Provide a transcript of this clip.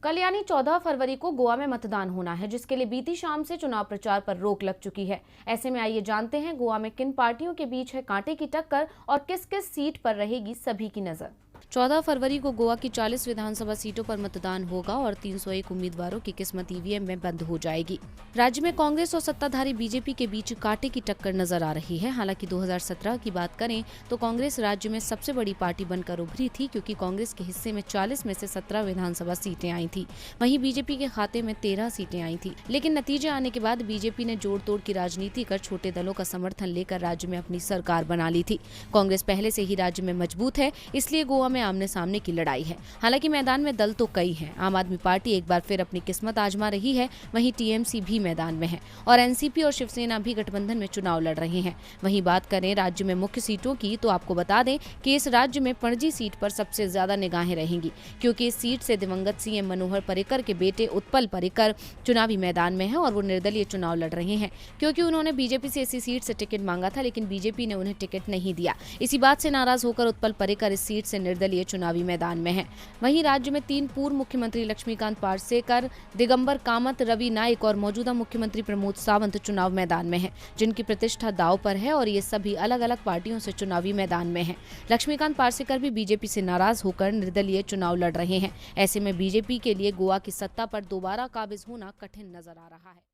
कल यानी 14 फरवरी को गोवा में मतदान होना है, जिसके लिए बीती शाम से चुनाव प्रचार पर रोक लग चुकी है। ऐसे में आइए जानते हैं गोवा में किन पार्टियों के बीच है कांटे की टक्कर और किस किस सीट पर रहेगी सभी की नजर। 14 फरवरी को गोवा की 40 विधानसभा सीटों पर मतदान होगा और 301 उम्मीदवारों की किस्मत ईवीएम में बंद हो जाएगी। राज्य में कांग्रेस और सत्ताधारी बीजेपी के बीच कांटे की टक्कर नजर आ रही है। हालांकि 2017 की बात करें तो कांग्रेस राज्य में सबसे बड़ी पार्टी बनकर उभरी थी, क्योंकि कांग्रेस के हिस्से में 40 में से 17 विधानसभा सीटें आई थी। वहीं बीजेपी के खाते में 13 सीटें आई थी। लेकिन नतीजे आने के बाद बीजेपी ने जोड़ तोड़ की राजनीति कर छोटे दलों का समर्थन लेकर राज्य में अपनी सरकार बना ली थी। कांग्रेस पहले से ही राज्य में मजबूत है, इसलिए गोवा में आमने सामने की लड़ाई है। हालांकि मैदान में दल तो कई हैं। आम आदमी पार्टी एक बार फिर अपनी किस्मत आजमा रही है, वहीं टीएमसी भी मैदान में है और एनसीपी और शिवसेना भी गठबंधन में चुनाव लड़ रहे हैं। वहीं बात करें राज्य में मुख्य सीटों की, तो आपको बता दें कि इस राज्य में पणजी सीट पर सबसे ज्यादा निगाहें रहेंगी, क्योंकि इस सीट से दिवंगत सीएम मनोहर पर्रिकर के बेटे उत्पल पर्रिकर चुनावी मैदान में है और वो निर्दलीय चुनाव लड़ रहे हैं, क्योंकि उन्होंने बीजेपी से इसी सीट से टिकट मांगा था, लेकिन बीजेपी ने उन्हें टिकट नहीं दिया। इसी बात से नाराज होकर उत्पल पर्रिकर इस सीट से निर्दलीय चुनावी मैदान में है। वहीं राज्य में 3 पूर्व मुख्यमंत्री लक्ष्मीकांत पार्सेकर, दिगंबर कामत, रवि नाइक और मौजूदा मुख्यमंत्री प्रमोद सावंत चुनाव मैदान में हैं, जिनकी प्रतिष्ठा दांव पर है और ये सभी अलग अलग पार्टियों से चुनावी मैदान में हैं। लक्ष्मीकांत पार्सेकर भी बीजेपी से नाराज होकर निर्दलीय चुनाव लड़ रहे हैं। ऐसे में बीजेपी के लिए गोवा की सत्ता पर दोबारा काबिज होना कठिन नजर आ रहा है।